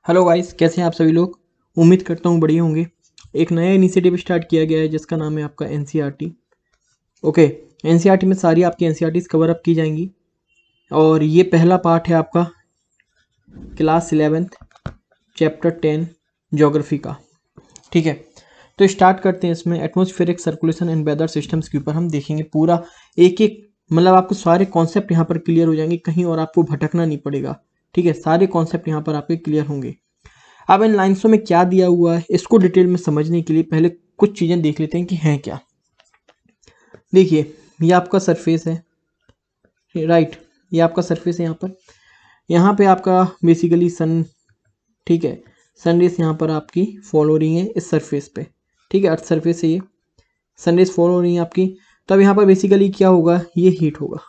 Hello guys, कैसे हैं आप सभी लोग। उम्मीद करता हूँ बढ़िया होंगे। एक नया इनिशिएटिव स्टार्ट किया गया है जिसका नाम है आपका एनसीईआरटी। ओके, एनसीईआरटी में सारी आपकी एनसीईआरटीज कवर अप की जाएंगी और ये पहला पार्ट है आपका क्लास 11th चैप्टर 10 ज्योग्राफी का। ठीक है, तो स्टार्ट करते हैं। इसमें atmospheric circulation and weather systems के ऊपर हम देखेंगे पूरा एक एक, मतलब आपको सारे कॉन्सेप्ट यहाँ पर क्लियर हो जाएंगे, कहीं और आपको भटकना नहीं पड़ेगा। ठीक है, सारे कॉन्सेप्ट यहाँ पर आपके क्लियर होंगे। अब इन लाइन्सों में क्या दिया हुआ है इसको डिटेल में समझने के लिए पहले कुछ चीज़ें देख लेते हैं कि हैं क्या। देखिए, ये आपका सरफेस है, राइट। ये आपका सरफेस है यहाँ पे आपका बेसिकली सन, ठीक है, सनरेज यहाँ पर आपकी फॉल हो रही है इस सरफेस पे। ठीक है, अर्थ सरफेस है, ये सनरेज फॉल हो रही है आपकी। तो अब यहाँ पर बेसिकली क्या होगा, ये हीट होगा।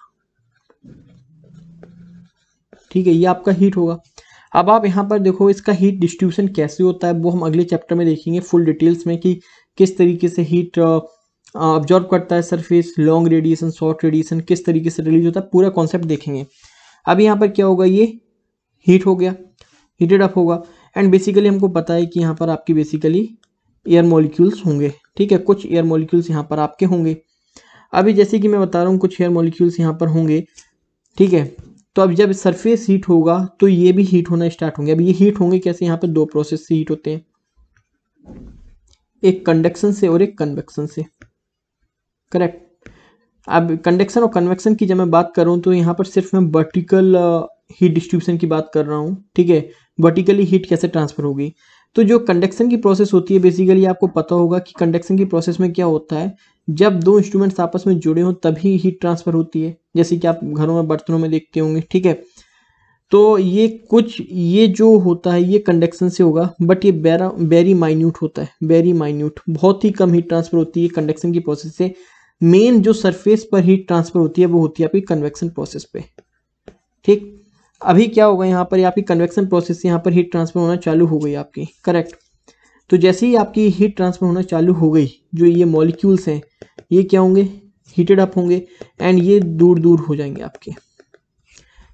ठीक है, ये आपका हीट होगा। अब आप यहाँ पर देखो इसका हीट डिस्ट्रीब्यूशन कैसे होता है वो हम अगले चैप्टर में देखेंगे फुल डिटेल्स में, कि किस तरीके से हीट ऑब्जॉर्व करता है surface, long radiation, short radiation, किस तरीके से रिलीज होता है, पूरा कॉन्सेप्ट देखेंगे। अब यहाँ पर क्या होगा, ये हीट हो गया, हीटेड अप होगा। एंड बेसिकली हमको पता है कि यहाँ पर आपकी बेसिकली एयर मॉलिक्यूल्स होंगे। ठीक है, कुछ एयर मॉलिक्यूल्स यहाँ पर आपके होंगे। अभी जैसे कि मैं बता रहा हूँ कुछ एयर मॉलिक्यूल्स यहाँ पर होंगे। ठीक है, तो अब जब सरफेस हीट होगा तो ये भी हीट होना स्टार्ट होंगे। अब ये हीट होंगे कैसे, यहाँ पे दो प्रोसेस से हीट होते हैं, एक कंडक्शन से और एक कन्वेक्शन से। करेक्ट। अब कंडक्शन और कन्वेक्शन की जब मैं बात कर रहा हूँ तो यहाँ पर सिर्फ मैं वर्टिकल हीट डिस्ट्रीब्यूशन की बात कर रहा हूँ। ठीक है, वर्टिकली हीट कैसे ट्रांसफर होगी। तो जो कंडक्शन की प्रोसेस होती है बेसिकली आपको पता होगा कि कंडक्शन की प्रोसेस में क्या होता है, जब दो इंस्ट्रूमेंट्स आपस में जुड़े हों तभी हीट ट्रांसफर होती है, जैसे कि आप घरों में बर्तनों में देखते होंगे। ठीक है, तो ये जो होता है ये कंडक्शन से होगा, बट ये वेरी माइन्यूट होता है, वेरी माइन्यूट, बहुत ही कम हीट ट्रांसफर होती है कंडक्शन की प्रोसेस से। मेन जो सरफेस पर हीट ट्रांसफर होती है वो होती है आपकी कन्वेक्शन प्रोसेस पे। ठीक, अभी क्या होगा यहाँ पर, आपकी कन्वेक्शन प्रोसेस से यहाँ पर हीट ट्रांसफर होना चालू हो गई आपकी। करेक्ट। तो जैसे ही आपकी हीट ट्रांसफर होना चालू हो गई, जो ये मॉलिक्यूल्स हैं ये क्या होंगे, हीटेड अप होंगे एंड ये दूर दूर हो जाएंगे आपके,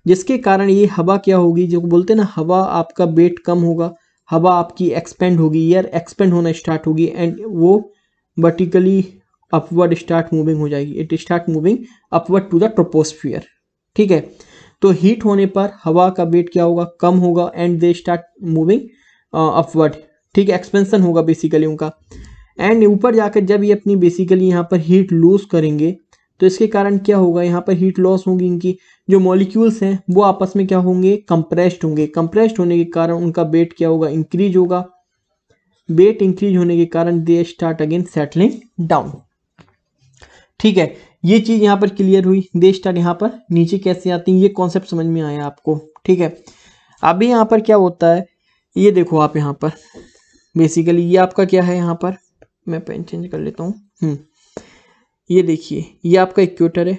जिसके कारण ये हवा क्या होगी, जो बोलते हैं ना हवा आपका वेट कम होगा, हवा आपकी एक्सपेंड होगी, एयर एक्सपेंड होना स्टार्ट होगी एंड वो वर्टिकली अपवर्ड स्टार्ट मूविंग हो जाएगी। It start moving upward to the troposphere. ठीक है, तो हीट होने पर हवा का वेट क्या होगा, कम होगा and they start moving upward. ठीक है, एक्सपेंशन होगा बेसिकली उनका। एंड ऊपर जाकर जब ये अपनी बेसिकली यहाँ पर हीट लूज करेंगे तो इसके कारण क्या होगा, यहाँ पर हीट लॉस होगी, इनकी जो मॉलिक्यूल्स हैं वो आपस में क्या होंगे, कंप्रेस्ड होंगे। कंप्रेस्ड होने के कारण उनका वेट क्या होगा, इंक्रीज होगा। वेट इंक्रीज होने के कारण they start again settling down. ठीक है, ये चीज यहाँ पर क्लियर हुई। दे स्टार्ट यहाँ पर नीचे कैसे आती है, ये कॉन्सेप्ट समझ में आया आपको। ठीक है, अभी यहाँ पर क्या होता है, ये देखो आप यहाँ पर बेसिकली ये आपका क्या है, यहाँ पर मैं पेन चेंज कर लेता हूँ। ये देखिए, ये आपका इक्वेटर है।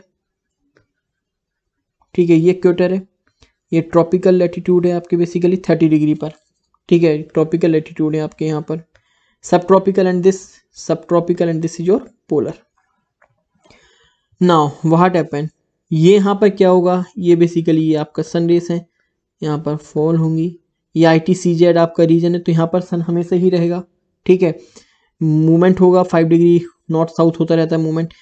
ठीक है, ये इक्वेटर है, ये ट्रॉपिकल लैटिट्यूड है आपके बेसिकली 30 डिग्री पर। ठीक है, ट्रॉपिकल लैटिट्यूड है आपके यहाँ पर। सब tropical and this is your polar. Now what happen, ये यहाँ पर क्या होगा, ये बेसिकली ये आपका सन रेस है, यहाँ पर फॉल होंगी। ये ITCZ आपका रीजन है, तो यहाँ पर सन हमेशा ही रहेगा। ठीक है, मूवमेंट होगा 5 डिग्री नॉर्थ साउथ होता रहता है मूवमेंट।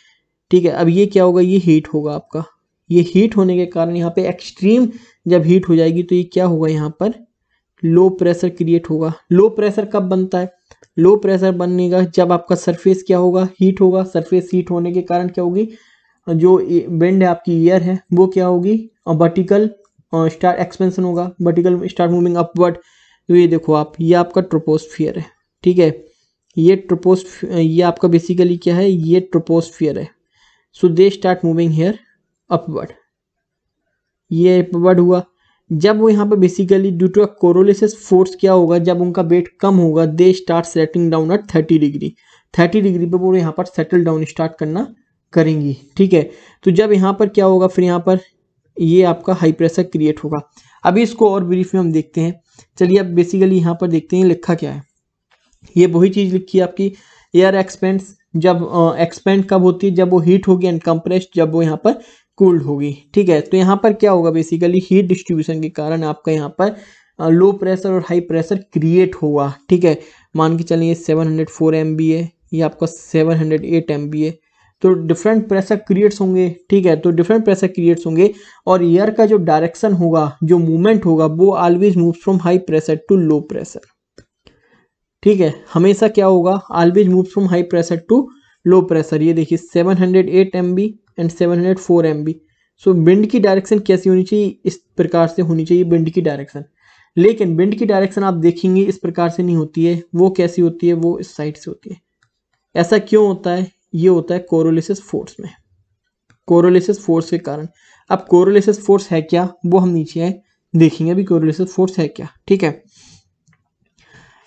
ठीक है, अब ये क्या होगा, ये हीट होगा आपका। ये हीट होने के कारण यहाँ पे एक्सट्रीम जब हीट हो जाएगी तो ये क्या होगा, यहाँ पर लो प्रेशर क्रिएट होगा। लो प्रेशर कब बनता है, लो प्रेशर बनने का जब आपका सरफेस क्या होगा, हीट होगा। सरफेस हीट होने के कारण क्या होगी, जो बेंड है आपकी ईयर है वो क्या होगी, वर्टिकल स्टार्ट एक्सपेंशन होगा, वर्टिकल स्टार्ट मूविंग अपवर्ड। तो ये देखो आप, ये आपका ट्रोपोस्फियर है। ठीक है, ये आपका बेसिकली क्या है, ये ट्रोपोस्फियर है। So they start moving here upward, ये अपवर्ड हुआ। जब वो यहाँ पर basically due to Coriolis force क्या होगा, जब उनका वेट कम होगा they start setting down at 30 degree. 30 degree पे वो यहाँ पर सेटल डाउन स्टार्ट करना करेंगी। ठीक है, तो जब यहाँ पर क्या होगा, फिर यहाँ पर ये आपका हाई प्रेशर क्रिएट होगा। अभी इसको और ब्रीफ में हम देखते हैं। चलिए अब बेसिकली यहाँ पर देखते हैं लिखा क्या है। ये वही चीज़ लिखी है आपकी, एयर एक्सपेंड्स, जब एक्सपेंड कब होती है, जब वो हीट होगी, एंड कंप्रेस्ड जब वो यहाँ पर कूल्ड होगी। ठीक है, तो यहाँ पर क्या होगा बेसिकली हीट डिस्ट्रीब्यूशन के कारण आपका यहाँ पर लो प्रेशर और हाई प्रेशर क्रिएट होगा। ठीक है, मान के चलिए 704 MB है, ये आपका 708 MB है, तो डिफरेंट प्रेशर क्रिएट्स होंगे। ठीक है, तो डिफरेंट प्रेशर क्रिएट्स होंगे और एयर का जो डायरेक्शन होगा, जो मूवमेंट होगा, वो always move from high pressure to low pressure. ठीक है, हमेशा क्या होगा, always move from high pressure to low pressure. ये देखिए 708 MB and 704 MB। So wind की डायरेक्शन कैसी होनी चाहिए, इस प्रकार से होनी चाहिए विंड की डायरेक्शन। लेकिन विंड की डायरेक्शन आप देखेंगे इस प्रकार से नहीं होती है, वो कैसी होती है, वो इस साइड से होती है। ऐसा क्यों होता है, ये होता है कोरोलिसिस फोर्स में, कोरोलिसिस फोर्स के कारण। अब कोरोलिसिस फोर्स है क्या, वो हम नीचे देखेंगे अभी कोरोलिसिस फोर्स है क्या। ठीक है,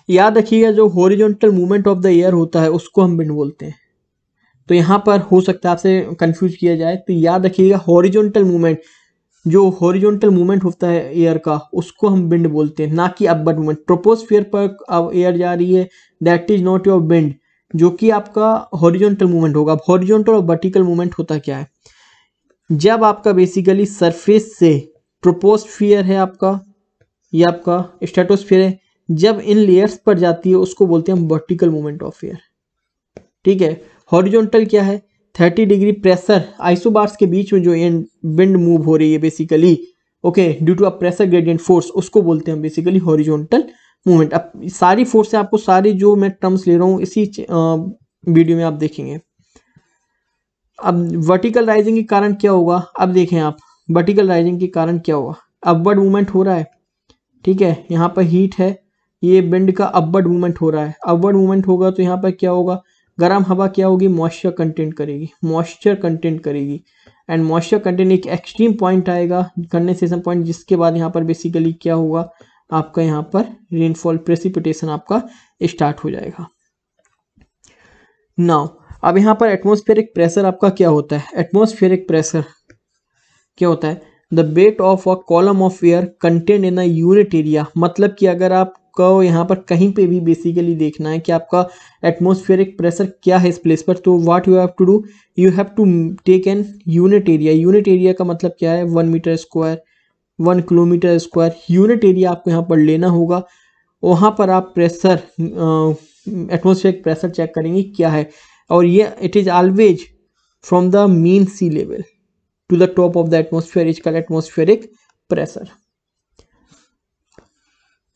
याद रखिएगा जो horizontal movement of the air होता है उसको हम विंड बोलते हैं। तो यहाँ पर हो सकता है आपसे कंफ्यूज किया जाए, तो याद रखिएगा हॉरिजॉन्टल मूवमेंट, जो हॉरिजॉन्टल मूवमेंट होता है एयर का उसको हम विंड बोलते हैं, ना कि अपवर्ड मूवमेंट। ट्रोपोस्फियर पर अब एयर जा रही है, that is not your wind, जो कि आपका हॉरिजॉन्टल मूवमेंट होगा। हॉरिजॉन्टल और वर्टिकल मूवमेंट होता क्या है, जब आपका बेसिकली सरफेस से ट्रोपोस्फियर है आपका, ये आपका स्ट्रेटोस्फियर है, जब इन लेयर्स पर जाती है उसको बोलते हैं हम वर्टिकल मूवमेंट ऑफ एयर। ठीक है, हॉरिजॉन्टल क्या है, 30 डिग्री प्रेशर आइसोबार्स के बीच में जो विंड मूव हो रही है basically, okay, due to a pressure gradient force, उसको बोलते हैं बेसिकली हॉरिजॉन्टल मूवमेंट। अब सारी फोर्स से आपको सारी जो मैं टर्म्स ले रहा हूँ इसी वीडियो में आप देखेंगे। अब वर्टिकल राइजिंग के कारण क्या होगा, अब देखें आप, वर्टिकल राइजिंग के कारण क्या होगा, अपवर्ड मूवमेंट हो रहा है। ठीक है, यहाँ पर हीट है, ये विंड का अपवर्ड मूवमेंट हो रहा है। अपवर्ड मूवमेंट होगा तो यहाँ पर क्या होगा, गर्म हवा क्या होगी, मॉइस्चर कंटेंट करेगी, मॉइस्चर कंटेंट करेगी, एंड मॉइस्चर कंटेंट एक एक्सट्रीम पॉइंट आएगा, कंडेंसेशन पॉइंट, जिसके बाद यहाँ पर बेसिकली क्या होगा, आपका यहाँ पर रेनफॉल, प्रेसिपिटेशन आपका स्टार्ट हो जाएगा। नाउ अब यहाँ पर एटमॉस्फेरिक प्रेशर आपका क्या होता है, एटमॉस्फेरिक प्रेशर क्या होता है, the weight of a column of air content in a unit area. मतलब कि अगर आपको यहाँ पर कहीं पे भी बेसिकली देखना है कि आपका एटमॉस्फेरिक प्रेशर क्या है इस प्लेस पर, तो what you have to do, you have to take an unit area. Unit area का मतलब क्या है, 1 metre square, 1 kilometre square, unit area आपको यहाँ पर लेना होगा। वहाँ पर आप प्रेशर, एटमॉस्फेरिक प्रेशर चेक करेंगे क्या है, और ये it is always from the mean sea level to the top of the atmosphere is called atmospheric pressure.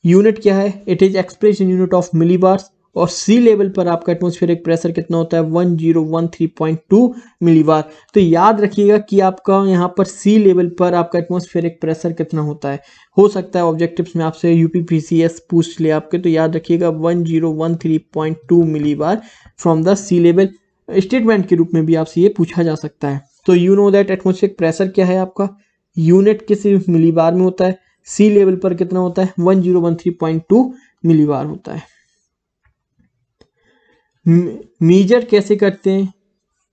Unit क्या है, it is express in unit of millibars, और सी लेवल पर आपका एटमॉस्फेरिक प्रेशर कितना होता है, 1013.2 मिलीबार। तो याद रखिएगा कि आपका यहाँ पर सी लेवल पर आपका एटमॉस्फेरिक प्रेशर कितना होता है। हो सकता है ऑब्जेक्टिव्स में आपसे यूपीपीसीएस पूछ ले आपके, तो याद रखिएगा 1013.2 millibar from the sea level. Statement के रूप में भी आपसे ये पूछा जा सकता है। तो you know that atmospheric pressure क्या है आपका, यूनिट के सिर्फ मिलीबार में होता है, सी लेवल पर कितना होता है, 1013.2 मिलीबार होता है। मीजर कैसे करते हैं,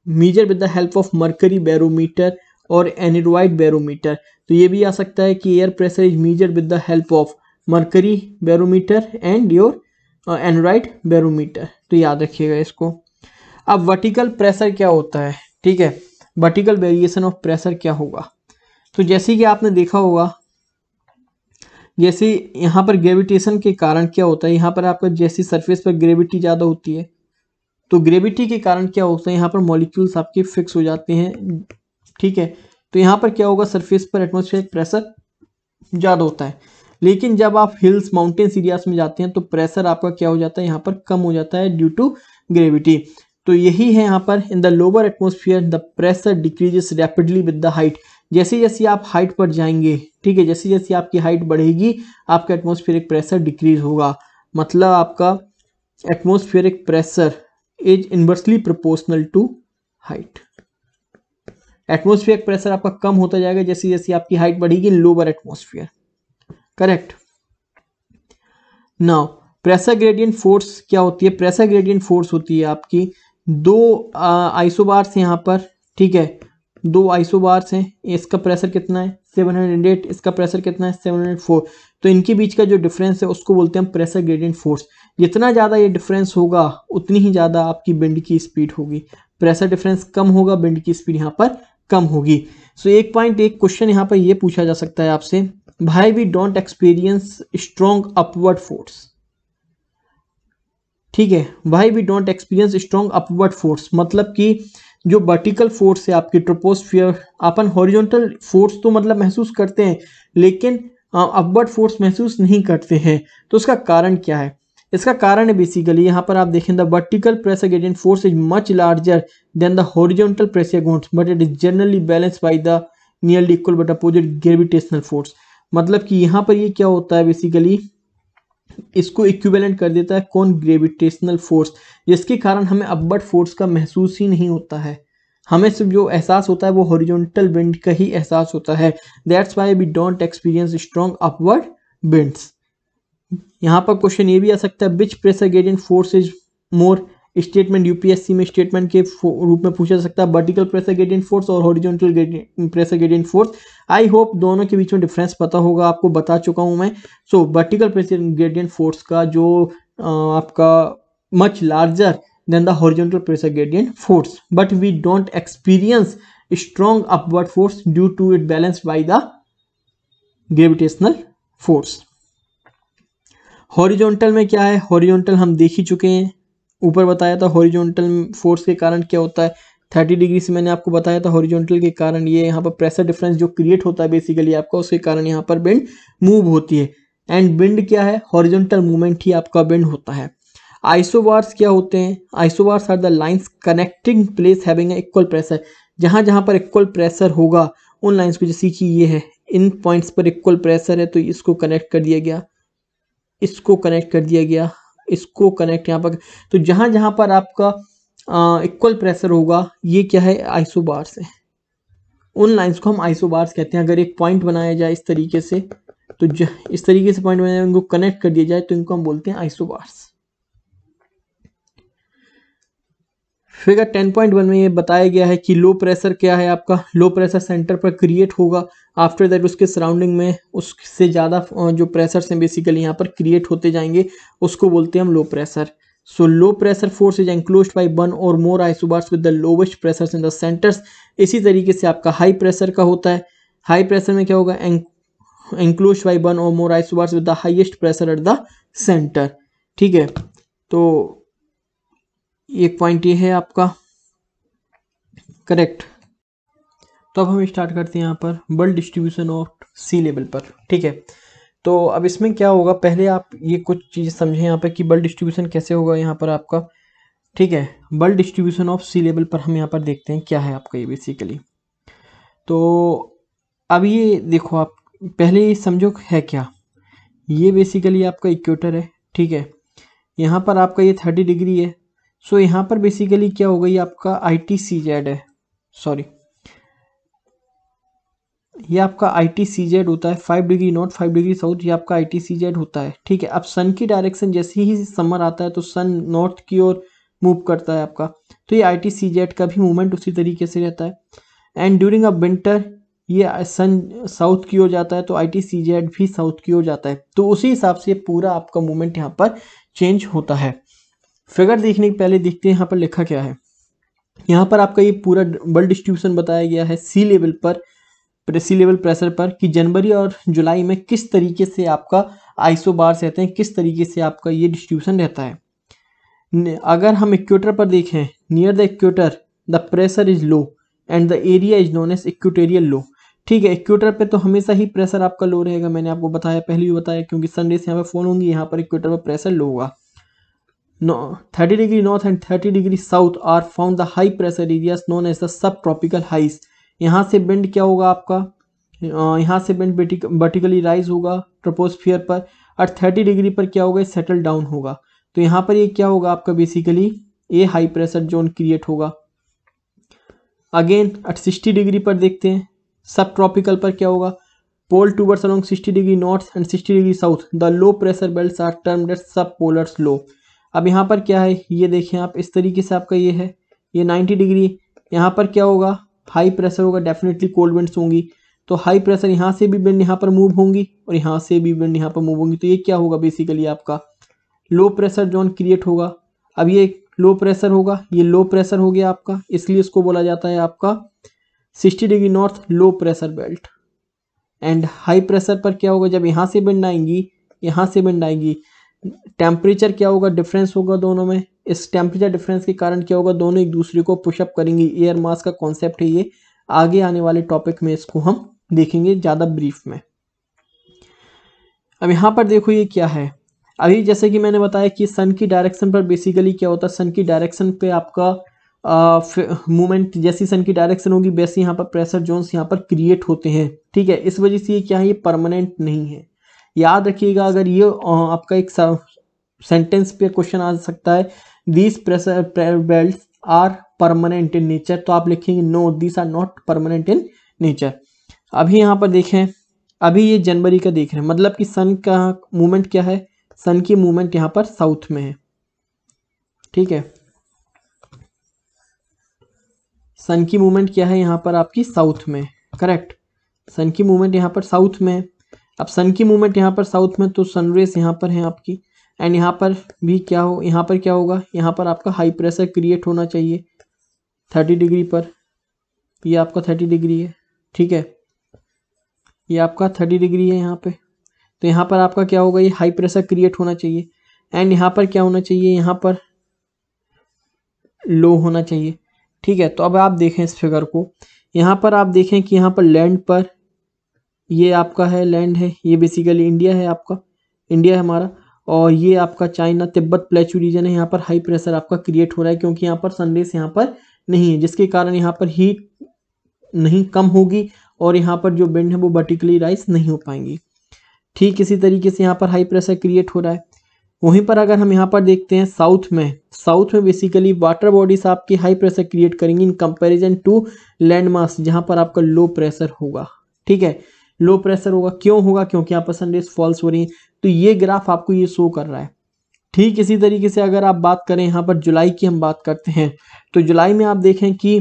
measure with the help of mercury barometer और एनेरॉइड बैरोमीटर। तो ये भी आ सकता है कि air pressure is measure with the help of mercury barometer and your aneroid barometer. तो याद रखिएगा इसको। अब वर्टिकल प्रेशर क्या होता है, ठीक है, वर्टिकल वेरिएशन ऑफ प्रेशर क्या होगा। तो जैसे कि आपने देखा होगा, जैसे यहाँ पर ग्रेविटेशन के कारण क्या होता है, यहाँ पर आपका जैसी सरफेस पर ग्रेविटी ज़्यादा होती है, तो ग्रेविटी के कारण क्या होता है, यहाँ पर मॉलिक्यूल्स आपके फिक्स हो जाते हैं। ठीक है, तो यहाँ पर क्या होगा, सरफेस पर एटमॉस्फेरिक प्रेशर ज़्यादा होता है। लेकिन जब आप हिल्स, माउंटेन्स एरियाज में जाते हैं तो प्रेशर आपका क्या हो जाता है, यहाँ पर कम हो जाता है ड्यू टू ग्रेविटी। तो यही है यहाँ पर, in the lower atmosphere the pressure decreases rapidly with the height. जैसे जैसे आप हाइट पर जाएंगे, ठीक है, जैसे जैसे आपकी हाइट बढ़ेगी आपका एटमॉस्फेरिक प्रेशर डिक्रीज होगा। मतलब आपका atmospheric pressure is inversely proportional to height. Atmospheric pressure आपका कम होता जाएगा जैसे जैसे आपकी हाइट बढ़ेगी lower atmosphere. Correct. Now pressure gradient force क्या होती है, प्रेशर ग्रेडियंट फोर्स होती है आपकी दो आइसोबार्स यहाँ पर, ठीक है, दो आइसोबार्स हैं, इसका प्रेशर कितना है 708, इसका प्रेशर कितना है 704। तो इनके बीच का जो डिफरेंस है उसको बोलते हैं प्रेशर ग्रेडियंट फोर्स। जितना ज़्यादा ये डिफरेंस होगा उतनी ही ज़्यादा आपकी विंड की स्पीड होगी। प्रेशर डिफरेंस कम होगा, विंड की स्पीड यहाँ पर कम होगी। सो एक क्वेश्चन यहाँ पर ये पूछा जा सकता है आपसे भाई we don't experience strong upward force, ठीक है, why we don't experience strong upward force, मतलब कि जो वर्टिकल फोर्स है आपकी ट्रोपोस्फियर, अपन हॉरिजॉन्टल फोर्स तो मतलब महसूस करते हैं लेकिन अपवर्ड फोर्स महसूस नहीं करते हैं। तो उसका कारण क्या है? इसका कारण है बेसिकली यहाँ पर आप देखें, the vertical pressure gradient force is much larger than the horizontal pressure gradient but it is generally balanced by the nearly equal but opposite gravitational force. मतलब कि यहाँ पर ये क्या होता है बेसिकली, इसको इक्विवेलेंट कर देता है कौन? ग्रेविटेशनल फोर्स, जिसके कारण हमें अपवर्ड फोर्स का महसूस ही नहीं होता है। हमें सिर्फ जो एहसास होता है वो हॉरिजॉन्टल विंड का ही एहसास होता है। That's why we don't experience strong upward winds. यहाँ पर क्वेश्चन ये भी आ सकता है, which pressure gradient force is more? Statement UPSC में स्टेटमेंट के रूप में पूछा जा सकता है, वर्टिकल प्रेशर ग्रेडियंट फोर्स और horizontal pressure gradient force. I hope दोनों के बीच में डिफरेंस पता होगा, आपको बता चुका हूं मैं। So vertical pressure gradient force का जो आपका much larger than the horizontal pressure gradient force, but we don't experience strong upward force due to it balanced by the gravitational force. Horizontal में क्या है? हॉरिजॉन्टल हम देख ही चुके हैं, ऊपर बताया था हॉरिजॉन्टल फोर्स के कारण क्या होता है। 30 डिग्री से मैंने आपको बताया था हॉरिजॉन्टल के कारण ये यहाँ पर प्रेशर डिफरेंस जो क्रिएट होता है बेसिकली आपका, उसके कारण यहाँ पर विंड मूव होती है। एंड विंड क्या है? हॉरिजॉन्टल मूवमेंट ही आपका विंड होता है। आइसोबार्स क्या होते हैं? Isobars are the lines connecting place having equal pressure. जहाँ जहाँ पर इक्वल प्रेशर होगा उन लाइंस को, जैसे कि ये है, इन पॉइंट्स पर इक्वल प्रेशर है तो इसको कनेक्ट कर दिया गया, इसको कनेक्ट कर दिया गया, इसको कनेक्ट यहाँ पर। तो जहां जहां पर आपका इक्वल प्रेशर होगा ये क्या है? आइसोबार्स है। उन लाइंस को हम आइसोबार्स कहते हैं। अगर एक पॉइंट बनाया जाए इस तरीके से, तो इस तरीके से पॉइंट बनाया, इनको कनेक्ट कर दिया जाए तो इनको हम बोलते हैं आइसोबार्स। फिगर 10.1 में ये बताया गया है कि लो प्रेशर क्या है आपका? लो प्रेशर सेंटर पर क्रिएट होगा, आफ्टर दैट उसके सराउंडिंग में उससे ज़्यादा जो प्रेशर हैं बेसिकली यहाँ पर क्रिएट होते जाएंगे, उसको बोलते हैं हम low pressure. So low pressure force is enclosed by one or more isobars with the lowest pressure in the centres. इसी तरीके से आपका हाई प्रेशर का होता है। हाई प्रेशर में क्या होगा? एंक्लोज्ड by one or more isobars with the highest pressure at the centre. ठीक है, तो एक पॉइंट ये है आपका करेक्ट। तो अब हम स्टार्ट करते हैं यहाँ पर world distribution of sea level पर। ठीक है, तो अब इसमें क्या होगा, पहले आप ये कुछ चीज़ समझें यहाँ पर कि वर्ल्ड डिस्ट्रीब्यूशन कैसे होगा यहाँ पर आपका। ठीक है, world distribution of sea level पर हम यहाँ पर देखते हैं क्या है आपका ये बेसिकली। तो अब ये देखो, आप पहले ये समझो है क्या। ये बेसिकली आपका इक्वेटर है। ठीक है, यहाँ पर आपका ये 30 डिग्री है। सो यहाँ पर बेसिकली क्या होगा, ये आपका ITCZ है, सॉरी ये आपका ITCZ होता है। 5 डिग्री नॉर्थ 5 डिग्री साउथ, ये आपका ITCZ होता है। ठीक है, अब सन की डायरेक्शन जैसे ही समर आता है तो सन नॉर्थ की ओर मूव करता है आपका, तो ये ITCZ का भी मूवमेंट उसी तरीके से रहता है। एंड ड्यूरिंग अ विंटर ये सन साउथ की ओर जाता है तो ITCZ भी साउथ की ओर जाता है। तो उसी हिसाब से पूरा आपका मूवमेंट यहाँ पर चेंज होता है। फिगर देखने के पहले देखते हैं यहाँ पर लिखा क्या है। यहाँ पर आपका ये पूरा वर्ल्ड डिस्ट्रीब्यूशन बताया गया है सी लेवल पर, सी लेवल प्रेशर पर, कि जनवरी और जुलाई में किस तरीके से आपका आइसोबार्स रहते हैं, किस तरीके से आपका ये डिस्ट्रीब्यूशन रहता है। अगर हम इक्वेटर पर देखें, near the equator the pressure is low and the area is known as equatorial low. ठीक है, इक्वेटर पे तो हमेशा ही प्रेशर आपका लो रहेगा, मैंने आपको बताया, पहले भी बताया, क्योंकि सनरेज यहाँ पे फॉल होंगी, यहाँ पर इक्वेटर पर प्रेशर लो होगा। 30 degree north and 30 degree south are found the high pressure areas known as the sub tropical highs. यहाँ से विंड क्या होगा आपका, यहाँ से विंड वर्टिकली राइज होगा ट्रोपोस्फियर पर, और 30 डिग्री पर क्या होगा, सेटल डाउन होगा। तो यहाँ पर ये क्या होगा आपका बेसिकली, ये हाई प्रेशर जोन क्रिएट होगा। अगेन एट 60 डिग्री पर देखते हैं, सब ट्रॉपिकल पर क्या होगा, pole towards along 60 degree north and 60 degree south the low pressure belts are termed as sub polars लो। अब यहाँ पर क्या है, ये देखें आप, इस तरीके से आपका ये है, ये 90 डिग्री, यहाँ पर क्या होगा, हाई प्रेशर होगा, डेफिनेटली कोल्ड विंड्स होंगी। तो हाई प्रेशर यहाँ से भी विंड यहाँ पर मूव होंगी और यहाँ से भी विंड यहाँ पर मूव होंगी। तो ये क्या होगा बेसिकली आपका लो प्रेशर जोन क्रिएट होगा। अब ये लो प्रेशर होगा, ये लो प्रेशर हो गया आपका, इसलिए इसको बोला जाता है आपका 60 degree north low pressure belt. And high pressure पर क्या होगा, जब यहाँ से विंड आएंगी, यहाँ से विंड आएगी, टेम्परेचर क्या होगा, डिफरेंस होगा दोनों में। इस टेम्परेचर डिफरेंस के कारण क्या होगा, दोनों एक दूसरे को पुशअप करेंगे। एयर मास का कॉन्सेप्ट है ये, आगे आने वाले टॉपिक में इसको हम देखेंगे ज़्यादा ब्रीफ में। अब यहाँ पर देखो ये क्या है, अभी जैसे कि मैंने बताया कि सन की डायरेक्शन पर बेसिकली क्या होता है, सन की डायरेक्शन पे आपका मूवमेंट, जैसी सन की डायरेक्शन होगी वैसे यहाँ पर प्रेशर जोन्स यहाँ पर क्रिएट होते हैं, ठीक है। इस वजह से ये क्या है, ये परमानेंट नहीं है। याद रखिएगा, अगर ये आपका एक सेंटेंस पे क्वेश्चन आ सकता है, these pressure belts are permanent in nature, तो आप लिखेंगे no, these are not permanent in nature. अभी यहाँ पर देखें, अभी ये जनवरी का देख रहे हैं, मतलब कि सन का मूवमेंट क्या है, सन की मूवमेंट यहाँ पर साउथ में है, ठीक है। सन की मूवमेंट क्या है यहाँ पर आपकी साउथ में, करेक्ट। सन की मूवमेंट यहाँ पर साउथ में है। अब सन की मूवमेंट यहाँ पर साउथ में, तो सनरेज यहाँ पर है आपकी, एंड यहाँ पर भी क्या हो, यहाँ पर क्या होगा, यहाँ पर आपका हाई प्रेशर क्रिएट होना चाहिए 30 डिग्री पर, ये आपका 30 डिग्री है, ठीक है, ये आपका 30 डिग्री है यहाँ पे। तो यहाँ पर आपका क्या होगा, ये हाई प्रेशर क्रिएट होना चाहिए, एंड यहाँ पर क्या होना चाहिए, यहाँ पर लो होना चाहिए, ठीक है। तो अब आप देखें इस फिगर को, यहाँ पर आप देखें कि यहाँ पर लैंड पर ये आपका है, लैंड है, ये बेसिकली इंडिया है, आपका इंडिया है हमारा, और ये आपका चाइना तिब्बत प्लेटू रीजन है। यहाँ पर हाई प्रेशर आपका क्रिएट हो रहा है क्योंकि यहाँ पर सनरेज यहाँ पर नहीं है, जिसके कारण यहाँ पर हीट नहीं कम होगी और यहाँ पर जो विंड है वो वर्टिकली राइज नहीं हो पाएंगी। ठीक इसी तरीके से यहाँ पर हाई प्रेशर क्रिएट हो रहा है। वहीं पर अगर हम यहाँ पर देखते हैं साउथ में बेसिकली वाटर बॉडीज आपकी हाई प्रेशर क्रिएट करेंगी in comparison to land mass, जहाँ पर आपका लो प्रेशर होगा, ठीक है। लो प्रेशर होगा, क्यों होगा, क्योंकि यहाँ पर सनरेज फॉल्स हो रही है। तो ये ग्राफ आपको ये शो कर रहा है। ठीक इसी तरीके से अगर आप बात करें यहाँ पर जुलाई की, हम बात करते हैं तो जुलाई में आप देखें कि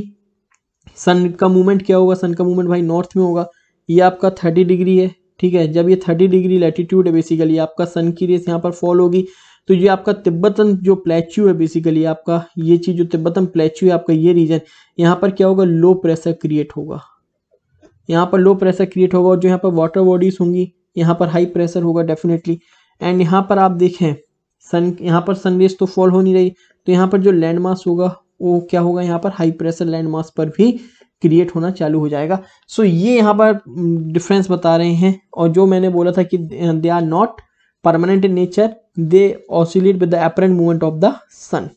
सन का मूवमेंट क्या होगा, सन का मूवमेंट भाई नॉर्थ में होगा, ये आपका 30 डिग्री है, ठीक है। जब ये 30 डिग्री लैटिट्यूड है बेसिकली आपका सन की रेस यहाँ पर फॉल होगी, तो ये आपका तिब्बतन जो प्लेट्यू है बेसिकली आपका, ये चीज जो तिब्बतन प्लेट्यू है आपका, ये रीजन यहाँ पर क्या होगा, लो प्रेशर क्रिएट होगा, यहाँ पर लो प्रेशर क्रिएट होगा, और जो यहाँ पर वाटर बॉडीज होंगी यहाँ पर हाई प्रेशर होगा डेफिनेटली। एंड यहाँ पर आप देखें सन, यहाँ पर सनरेज तो फॉल हो नहीं रही, तो यहाँ पर जो लैंड मास होगा वो क्या होगा, यहाँ पर हाई प्रेशर लैंड मास पर भी क्रिएट होना चालू हो जाएगा। सो ये यहाँ पर डिफरेंस बता रहे हैं, और जो मैंने बोला था कि they are not permanent in nature, they oscillate with the apparent movement of the sun.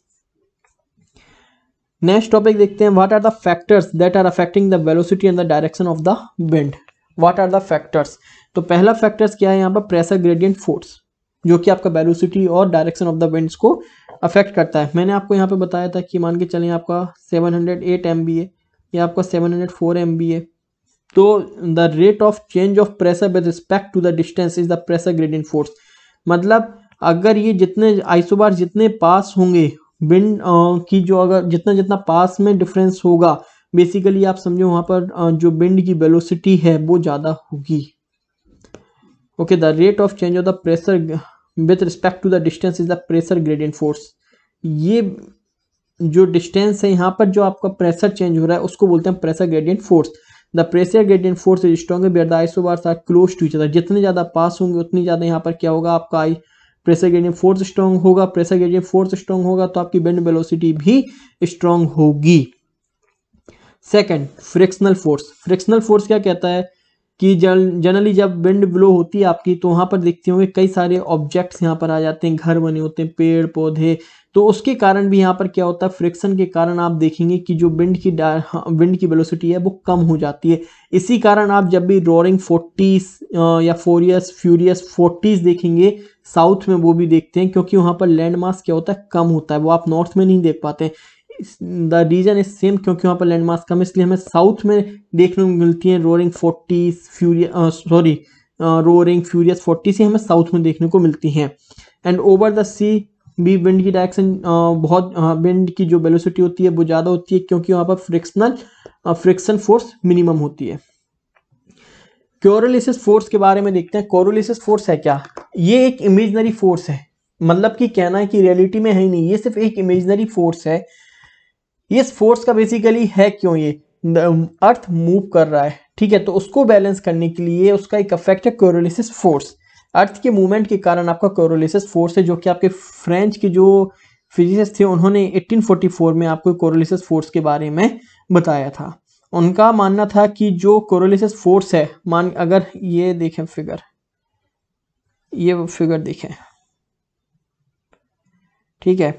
Next topic देखते हैं, what are the factors that are affecting the velocity and the direction of the wind. What are the factors, तो पहला factors क्या है यहाँ पर, pressure gradient force, जो कि आपका वेलोसिटी और डायरेक्शन ऑफ द विंड्स को अफेक्ट करता है। मैंने आपको यहाँ पे बताया था कि मान के चलें आपका 708 MB है, या आपका 704 MB है, तो the rate of change of pressure with respect to the distance is the pressure gradient force. मतलब अगर ये जितने आइसोबार जितने पास होंगे विंड की, जो अगर जितना जितना पास में डिफरेंस होगा, बेसिकली आप समझो वहाँ पर जो विंड की वेलोसिटी है वो ज़्यादा होगी। Okay, the rate of change of the pressure with respect to the distance is the pressure gradient force. ये जो डिस्टेंस है यहाँ पर जो आपका प्रेशर चेंज हो रहा है उसको बोलते हैं pressure gradient force. The pressure gradient force is stronger where the isobars are close to each other. जितने ज़्यादा पास होंगे उतनी ज़्यादा यहाँ पर क्या होगा, आपका प्रेशर ग्रेडियंट फोर्स स्ट्रॉन्ग होगा। प्रेशर ग्रेडियंट फोर्स स्ट्रॉन्ग होगा तो आपकी विंड वेलोसिटी भी स्ट्रॉन्ग होगी। Second, frictional force. Frictional force क्या कहता है कि जनरली जब विंड ब्लो होती है आपकी, तो वहाँ पर देखते होंगे कई सारे ऑब्जेक्ट्स यहाँ पर आ जाते हैं, घर बने होते हैं, पेड़ पौधे, तो उसके कारण भी यहाँ पर क्या होता है, फ्रिक्शन के कारण आप देखेंगे कि जो विंड की वेलोसिटी है वो कम हो जाती है। इसी कारण आप जब भी रोरिंग 40s या फ्यूरियस 40s देखेंगे साउथ में, वो भी देखते हैं क्योंकि वहाँ पर लैंड मास क्या होता है, कम होता है, वो आप नॉर्थ में नहीं देख पाते। द रीजन इज सेम, क्योंकि वहाँ पर लैंड मास कम, इसलिए हमें साउथ में देखने को मिलती है roaring 40s roaring furious 40s हमें साउथ में देखने को मिलती हैं। एंड ओवर द सी भी विंड की डायरेक्शन बहुत विंड की जो वेलोसिटी होती है वो ज़्यादा होती है, क्योंकि वहाँ पर फ्रिक्शन फोर्स मिनिमम होती है। कोरिलेसिस फोर्स के बारे में देखते हैं। कोरिलेसिस फोर्स है क्या, ये एक इमेजिनरी फोर्स है, मतलब कि कहना है कि रियलिटी में है ही नहीं, ये सिर्फ एक इमेजिनरी फोर्स है। इस फोर्स का बेसिकली है क्यों, ये अर्थ मूव कर रहा है, ठीक है, तो उसको बैलेंस करने के लिए उसका एक इफेक्ट है कोरोलिसिस फोर्स। अर्थ के मूवमेंट के कारण आपका कोरोलिसिस फोर्स है, जो कि आपके फ्रेंच के जो फिजिसिस्ट थे उन्होंने 1844 में आपको कोरोलिसिस फोर्स के बारे में बताया था। उनका मानना था कि जो कोरोलिसिस फोर्स है, अगर ये देखें फिगर, ये फिगर देखें, ठीक है,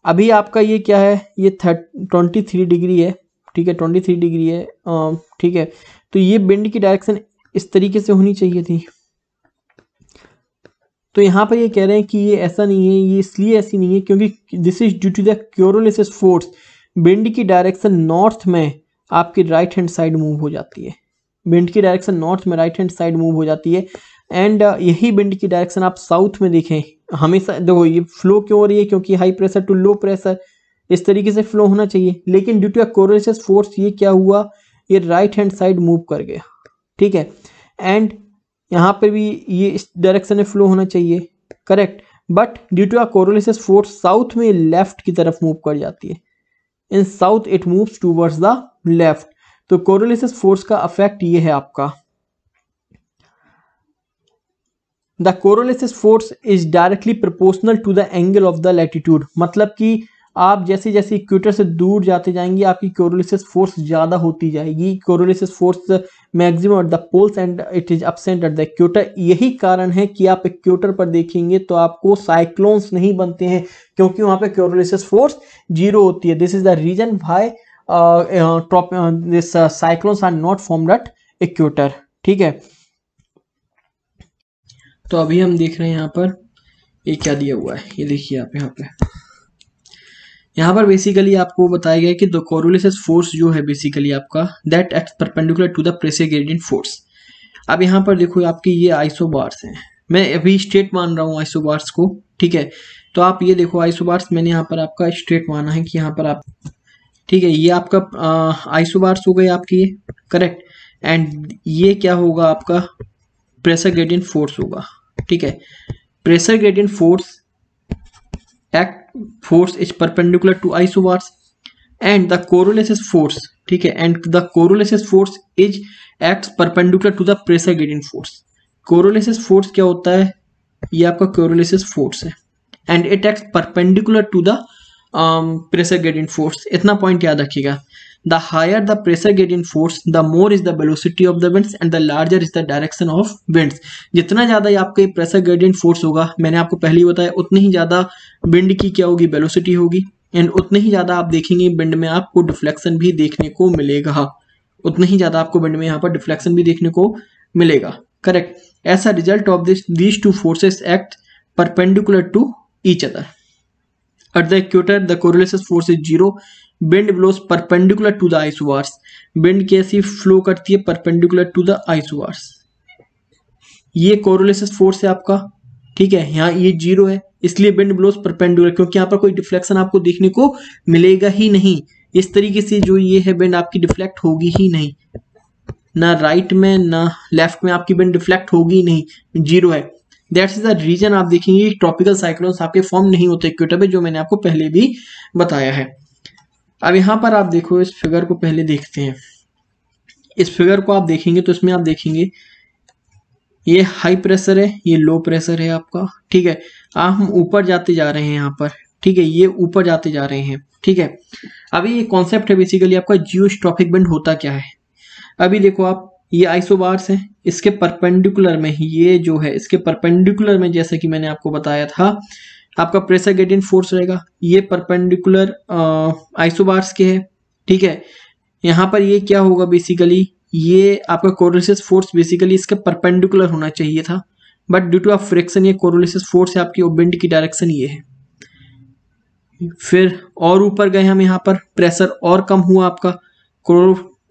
अभी आपका ये क्या है, ये 23 डिग्री है, ठीक है, 23 डिग्री है, ठीक है, तो ये विंड की डायरेक्शन इस तरीके से होनी चाहिए थी। तो यहाँ पर ये कह रहे हैं कि ये ऐसा नहीं है, ये इसलिए ऐसी नहीं है क्योंकि this is due to the Coriolis force. Wind की डायरेक्शन नॉर्थ में आपकी राइट हैंड साइड मूव हो जाती है, विंड की डायरेक्शन नॉर्थ में राइट हैंड साइड मूव हो जाती है। एंड यही विंड की डायरेक्शन आप साउथ में देखें, हमेशा देखो ये फ्लो क्यों हो रही है, क्योंकि high pressure to low pressure इस तरीके से फ्लो होना चाहिए, लेकिन ड्यू टू कोरोलिसिस फोर्स ये क्या हुआ, ये राइट हैंड साइड मूव कर गया, ठीक है। एंड यहाँ पे भी ये इस डायरेक्शन में फ्लो होना चाहिए, correct, but due to Coriolis force south में लेफ्ट की तरफ मूव कर जाती है, in south it moves towards the left. तो कोरोलिसिस फोर्स का इफेक्ट ये है आपका, the Coriolis force is directly proportional to the angle of the latitude, मतलब कि आप जैसे जैसे इक्वेटर से दूर जाते जाएंगे आपकी कोरोलिसिस फोर्स ज्यादा होती जाएगी। Coriolis force maximum at the poles and it is absent at the equator. यही कारण है कि आप इक्वेटर पर देखेंगे तो आपको साइक्लोन्स नहीं बनते हैं, क्योंकि वहां पे कोरोलिसिस फोर्स जीरो होती है। This is the reason why this cyclones are not formed at equator, ठीक है। तो अभी हम देख रहे हैं यहाँ पर ये क्या दिया हुआ है, ये देखिए आप यहाँ पर बेसिकली आपको बताया गया है कि द कोरोलिसिस फोर्स जो है बेसिकली आपका that act perpendicular to the pressure gradient force. अब यहाँ पर देखो आपके ये आइसोबार्स हैं, मैं अभी स्ट्रेट मान रहा हूँ आइसोबार्स को, ठीक है, तो आप ये देखो आइसोबार्स मैंने यहाँ पर आपका स्ट्रेट माना है कि यहाँ पर आप, ठीक है, ये आपका आइसोबार्स हो गए आपके ये, करेक्ट, एंड ये क्या होगा आपका प्रेशर ग्रेडियंट फोर्स होगा, ठीक है। Pressure gradient force act force is perpendicular to isobars and the Coriolis force, ठीक है, and the Coriolis force is acts perpendicular to the pressure gradient force। Coriolis force क्या होता है, ये आपका कोरोलिसिस फोर्स है and it acts perpendicular to the pressure gradient force। इतना point याद रखिएगा, the higher the pressure gradient force the more is the velocity of the winds and the larger is the direction of winds। जितना ज्यादा आपका pressure gradient force होगा, मैंने आपको पहले ही बताया, उतनी ही ज्यादा विंड की क्या होगी, वेलोसिटी होगी, एंड उतने ही ज्यादा आप देखेंगे विंड में आपको डिफ्लेक्शन भी देखने को मिलेगा, उतने ही ज्यादा आपको विंड में यहाँ पर डिफ्लेक्शन भी देखने को मिलेगा, correct. As a result of these two forces act perpendicular to each other. At the equator, the coriolis force is zero. Wind blows perpendicular to the isobars। Wind कैसी फ्लो करती है, परपेंडिकुलर टू द आइसोबार्स। ये कोरोलिसिस force है आपका, ठीक है, यहाँ ये जीरो है, इसलिए विंड ब्लोस परपेंडिकुलर, क्योंकि यहाँ पर कोई डिफ्लेक्शन आपको देखने को मिलेगा ही नहीं। इस तरीके से जो ये है विंड आपकी डिफ्लेक्ट होगी ही नहीं, ना राइट में ना लेफ्ट में आपकी विंड डिफ्लेक्ट होगी नहीं, जीरो है। दैट्स इज द रीजन आप देखेंगे ट्रॉपिकल साइक्लोन्स आपके फॉर्म नहीं होते इक्वेटर पे, जो मैंने आपको पहले भी बताया है। अब यहाँ पर आप देखो, इस फिगर को पहले देखते हैं। इस फिगर को आप देखेंगे तो इसमें आप देखेंगे ये हाई प्रेशर है, ये लो प्रेशर है आपका, ठीक है। हम ऊपर जाते जा रहे हैं यहाँ पर, ठीक है, ये ऊपर जाते जा रहे हैं, ठीक है। अभी ये कॉन्सेप्ट है बेसिकली आपका जियोस्ट्रॉपिक विंड होता क्या है। अभी देखो आप, ये आइसोबार्स है, इसके परपेंडिकुलर में ये जो है, इसके परपेंडिकुलर में जैसे कि मैंने आपको बताया था आपका प्रेशर ग्रेडियंट फोर्स रहेगा, ये परपेंडिकुलर आइसोबार्स के है, ठीक है। यहाँ पर ये क्या होगा बेसिकली, ये आपका कोरोलिसिस फोर्स बेसिकली इसके परपेंडिकुलर होना चाहिए था, but due two of friction ये कोरोलिसिस फोर्स है आपकी, विंड की डायरेक्शन ये है। फिर और ऊपर गए हम, यहाँ पर प्रेशर और कम हुआ आपका,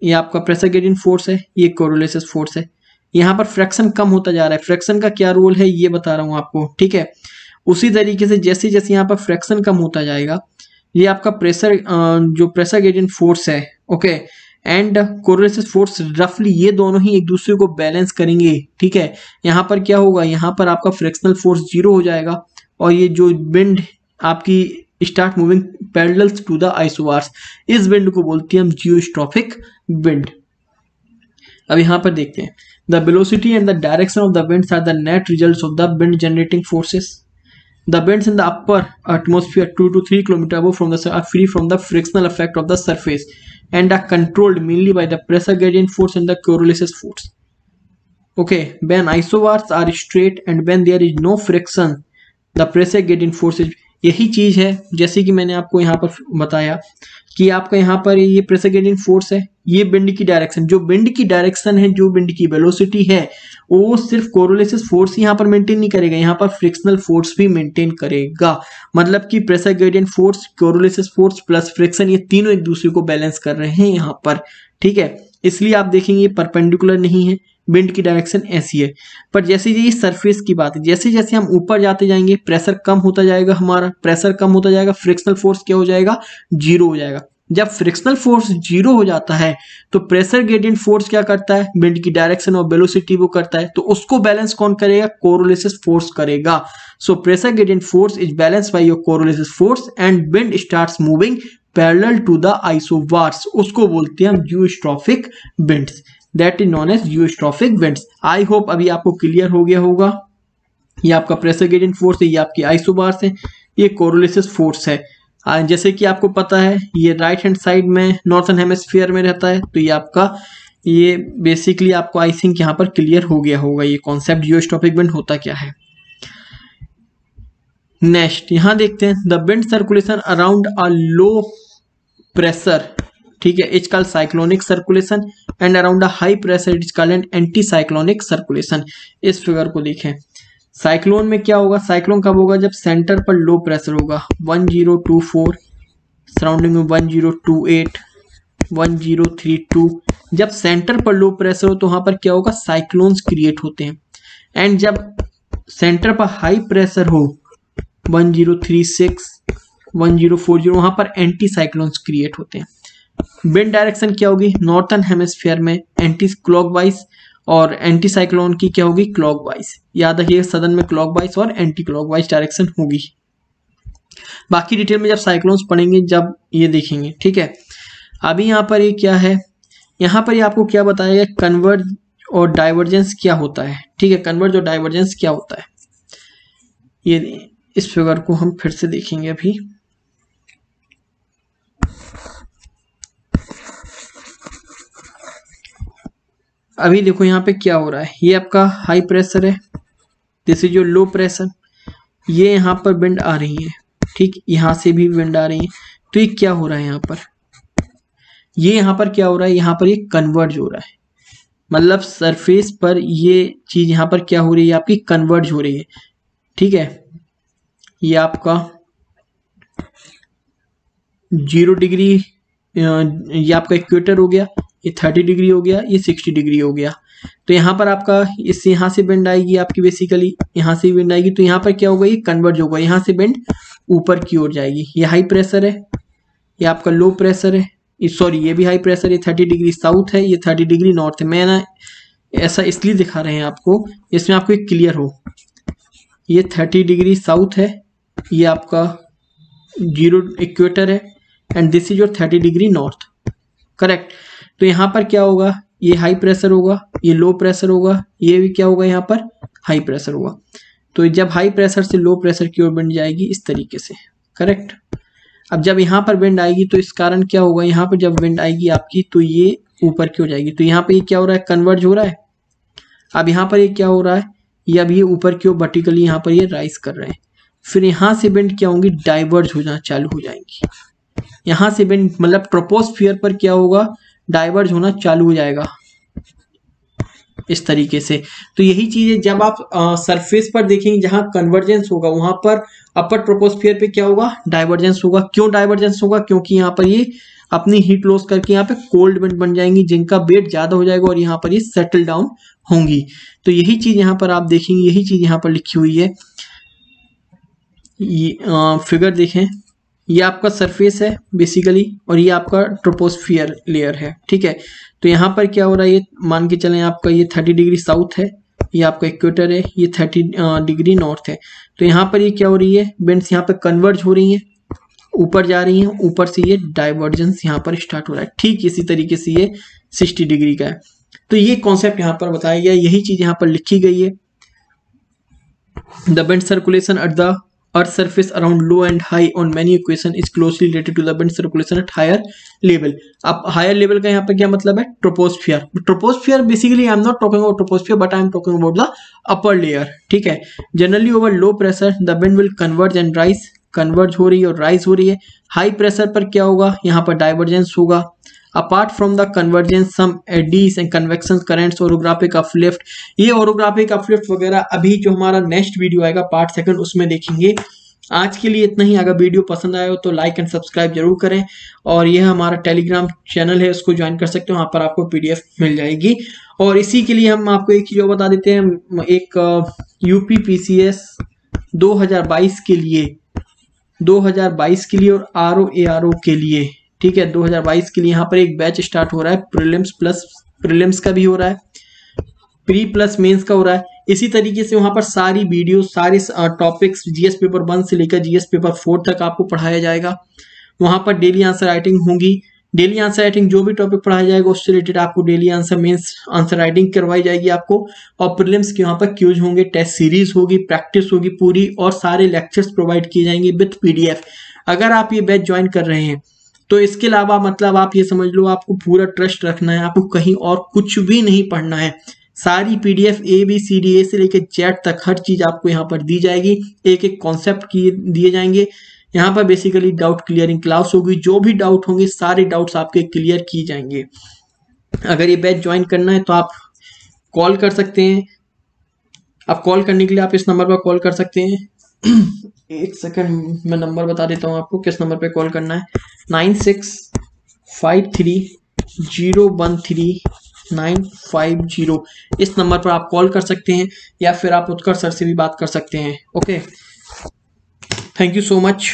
ये आपका प्रेशर ग्रेडियंट फोर्स है, ये कोरोलिसिस फोर्स है। यहाँ पर फ्रैक्शन कम होता जा रहा है, फ्रैक्शन का क्या रोल है ये बता रहा हूँ आपको, ठीक है। उसी तरीके से जैसे जैसे यहाँ पर फ्रैक्शन कम होता जाएगा, ये आपका प्रेशर जो प्रेशर ग्रेडियंट फोर्स है, ओके, एंड कोरोलिसिस फोर्स रफली ये दोनों ही एक दूसरे को बैलेंस करेंगे, ठीक है। यहाँ पर क्या होगा, यहाँ पर आपका फ्रिक्शनल फोर्स जीरो हो जाएगा, और ये जो विंड आपकी start moving parallel to the isobars. इस विंड को बोलते हैं हम जियोस्ट्रॉफिक विंड। अब यहाँ पर देखते हैं, the velocity and the direction of the winds are the net results of the wind generating forces. The winds in the upper atmosphere 2 to 3 km above from the are free from the frictional effect of the surface and are controlled mainly by the pressure gradient force and the Coriolis force. Okay, when isobars are straight and when there is no friction, the pressure gradient force is, यही चीज है जैसे कि मैंने आपको यहाँ पर बताया कि आपका यहाँ पर ये प्रेशर ग्रेडियंट फोर्स है, ये विंड की डायरेक्शन, जो विंड की डायरेक्शन है, जो विंड की वेलोसिटी है, वो सिर्फ कोरोलिसिस फोर्स यहाँ पर मेंटेन नहीं करेगा, यहाँ पर फ्रिक्शनल फोर्स भी मेंटेन करेगा। मतलब कि pressure gradient force, Coriolis force plus friction, ये तीनों एक दूसरे को बैलेंस कर रहे हैं यहाँ पर, ठीक है। इसलिए आप देखेंगे परपेंडिकुलर नहीं है, विंड की डायरेक्शन ऐसी है। पर जैसे ये सरफेस की बात है, जैसे जैसे हम ऊपर जाते जाएंगे प्रेशर कम होता जाएगा, हमारा प्रेशर कम होता जाएगा, फ्रिक्शनल फोर्स क्या हो जाएगा, जीरो हो जाएगा। जब फ्रिक्शनल फोर्स जीरो हो जाता है तो प्रेशर ग्रेडियंट फोर्स क्या करता है, विंड की डायरेक्शन और वेलोसिटी वो करता है, तो उसको बैलेंस कौन करेगा, कोरोलिसिस फोर्स करेगा। So pressure gradient force is balance by your Coriolis force and wind starts moving parallel to the isobars, उसको बोलते हैं हम geostrophic winds, that is known as geostrophic winds. I hope अभी आपको clear हो गया होगा। ये आपका प्रेशर ग्रेडियंट फोर्स है, ये आपकी आइसोबार्स है, ये कोरोलिसिस फोर्स है। जैसे कि आपको पता है ये राइट हैंड साइड में नॉर्थन हेमिस्फीयर में रहता है, तो ये आपका, ये बेसिकली आपको आई थिंक यहाँ पर क्लियर हो गया होगा ये कॉन्सेप्ट जियोस्ट्रॉफिक विंड होता क्या है। नेक्स्ट यहाँ देखते हैं, the wind circulation around a low pressure, ठीक है, it's called cyclonic circulation and around a high pressure it's called an anti cyclonic circulation. इस फिगर को देखें, साइक्लोन में क्या होगा, साइक्लोन कब होगा, जब सेंटर पर लो प्रेशर होगा 1024, सराउंडिंग में 1028, 1032, जब सेंटर पर लो प्रेशर हो तो वहां पर क्या होगा, साइक्लोन्स क्रिएट होते हैं। एंड जब सेंटर पर हाई प्रेशर हो 1036, 1040, वहां पर एंटी साइक्लोन्स क्रिएट होते हैं। विंड डायरेक्शन क्या होगी, नॉर्थन हेमिस्फीयर में एंटी क्लॉकवाइज और एंटी साइक्लोन की क्या होगी, क्लॉकवाइज। याद रखिए सदन में क्लॉकवाइज और एंटी क्लॉकवाइज डायरेक्शन होगी। बाकी डिटेल में जब साइक्लोन्स पढ़ेंगे जब ये देखेंगे, ठीक है। अभी यहाँ पर ये क्या है, यहाँ पर ये आपको क्या बताया, कन्वर्ज और डाइवर्जेंस क्या होता है, ठीक है, कन्वर्ज और डाइवर्जेंस क्या होता है, ये इस फिगर को हम फिर से देखेंगे अभी। अभी देखो यहाँ पे क्या हो रहा है, ये आपका हाई प्रेशर है, दिस इज जो लो प्रेशर, ये यहाँ पर विंड आ रही है, ठीक, यहाँ से भी विंड आ रही है, तो ये क्या हो रहा है यहाँ पर, ये यहाँ पर क्या हो रहा है, यहाँ पर ये कन्वर्ज हो रहा है, मतलब सरफेस पर ये चीज यहाँ पर क्या हो रही है, आपकी कन्वर्ज हो रही है, ठीक है। ये आपका 0 डिग्री, ये आपका इक्वेटर हो गया, ये 30 डिग्री हो गया, ये 60 डिग्री हो गया। तो यहाँ पर आपका इससे यहाँ से विंड आएगी आपकी, बेसिकली यहाँ से विंड आएगी, तो यहाँ पर क्या होगा, ये कन्वर्ज होगा, यहाँ से विंड ऊपर की ओर जाएगी। ये हाई प्रेशर है, ये आपका लो प्रेशर है, सॉरी ये भी हाई प्रेशर है, 30 डिग्री साउथ है, ये 30 डिग्री नॉर्थ है। मैं ना ऐसा इसलिए दिखा रहे हैं आपको, इसमें आपको एक क्लियर हो, ये 30 डिग्री साउथ है, ये आपका 0 इक्वेटर है, and this is your 30 degree north, correct. तो यहाँ पर क्या होगा, ये हाई प्रेशर होगा, ये लो प्रेशर होगा, ये भी क्या होगा, यहाँ पर हाई प्रेशर होगा। तो जब हाई प्रेशर से लो प्रेशर की ओर विंड जाएगी इस तरीके से, करेक्ट। अब जब यहाँ पर विंड आएगी तो इस कारण क्या होगा, यहाँ पर जब विंड आएगी आपकी तो ये ऊपर की ओर जाएगी, तो यहाँ पर ये क्या हो रहा है, कन्वर्ज हो रहा है। अब यहाँ पर ये क्या हो रहा है, ये अब ये ऊपर की ओर वर्टिकली यहाँ पर ये राइज कर रहे हैं, फिर यहाँ से विंड क्या होंगी, डाइवर्ज होना चालू हो जाएंगी। यहाँ से विंड मतलब ट्रोपोस्फियर पर क्या होगा, डाइवर्ज होना चालू हो जाएगा इस तरीके से। तो यही चीज है, जब आप सरफेस पर देखेंगे जहां कन्वर्जेंस होगा वहां पर अपर ट्रोपोस्फियर पे क्या होगा, डाइवर्जेंस होगा। क्यों डाइवर्जेंस होगा, क्योंकि यहाँ पर ये अपनी हीट लॉस करके यहाँ पे कोल्ड विंड बन जाएंगी, जिनका वेट ज्यादा हो जाएगा और यहाँ पर ये सेटल डाउन होंगी। तो यही चीज यहाँ पर आप देखेंगे, यही चीज यहाँ पर लिखी हुई है। ये फिगर देखें, ये आपका सरफेस है बेसिकली, और ये आपका ट्रोपोस्फियर लेयर है, ठीक है। तो यहाँ पर क्या हो रहा है, ये मान के चलें आपका ये 30 डिग्री साउथ है, ये आपका इक्वेटर है, ये 30 डिग्री नॉर्थ है। तो यहाँ पर ये क्या हो रही है, विंड्स यहाँ पे कन्वर्ज हो रही हैं, ऊपर जा रही हैं, ऊपर से ये डाइवर्जेंस यहाँ पर स्टार्ट हो रहा है। ठीक इसी तरीके से ये 60 डिग्री का है। तो ये कॉन्सेप्ट यहाँ पर बताया गया, यही चीज यहाँ पर लिखी गई है। The bend circulation at the earth surface around low and high on many equation is closely related to the bend circulation at higher level. अब हायर लेवल का यहाँ पर क्या मतलब है? Troposphere. Troposphere basically I am not talking about troposphere but I am talking about the upper layer. ठीक है, generally over low pressure the bend will converge and rise, converge हो रही है और राइज हो रही है। हाई प्रेशर पर क्या होगा? यहाँ पर डाइवर्जेंस होगा। Apart from the convergence some eddies and convection currents, orographic uplift, ये ओरोग्राफिक अपलिफ्ट वगैरह अभी जो हमारा नेक्स्ट वीडियो आएगा पार्ट सेकंड उसमें देखेंगे। आज के लिए इतना ही। अगर वीडियो पसंद आया हो तो लाइक एंड सब्सक्राइब जरूर करें, और यह हमारा टेलीग्राम चैनल है, उसको ज्वाइन कर सकते हो, वहां पर आपको पीडीएफ मिल जाएगी। और इसी के लिए हम आपको एक चीज और बता देते हैं, एक यूपीपीसीएस 2022 के लिए, 2022 के लिए और आरओ के लिए, ठीक है, 2022 के लिए यहाँ पर एक बैच स्टार्ट हो रहा है। प्रीलिम्स प्लस प्रीलिम्स का भी हो रहा है, प्री प्लस मेंस का हो रहा है। इसी तरीके से वहां पर सारी वीडियो, सारे टॉपिक्स जीएस पेपर 1 से लेकर जीएस पेपर 4 तक आपको पढ़ाया जाएगा। वहां पर डेली आंसर राइटिंग होगी। डेली आंसर राइटिंग जो भी टॉपिक पढ़ाया जाएगा उससे रिलेटेड आपको daily answer mains answer writing करवाई जाएगी आपको। और प्रीलिम्स के वहां पर क्यूज होंगे, टेस्ट सीरीज होगी, प्रैक्टिस होगी पूरी, और सारे लेक्चर्स प्रोवाइड किए जाएंगे विथ पीडीएफ। अगर आप ये बैच ज्वाइन कर रहे हैं तो इसके अलावा मतलब आप ये समझ लो आपको पूरा ट्रस्ट रखना है, आपको कहीं और कुछ भी नहीं पढ़ना है। सारी पीडीएफ ABCD से लेकर जेड तक हर चीज आपको यहाँ पर दी जाएगी। एक एक कॉन्सेप्ट दिए जाएंगे। यहाँ पर बेसिकली डाउट क्लियरिंग क्लास होगी, जो भी डाउट होंगे सारे डाउट्स आपके क्लियर किए जाएंगे। अगर ये बैच ज्वाइन करना है तो आप कॉल कर सकते हैं। आप कॉल करने के लिए आप इस नंबर पर कॉल कर सकते हैं। एक सेकंड मैं नंबर बता देता हूँ आपको किस नंबर पे कॉल करना है। 9653013950, इस नंबर पर आप कॉल कर सकते हैं, या फिर आप उत्कर्ष सर से भी बात कर सकते हैं। Okay, thank you so much.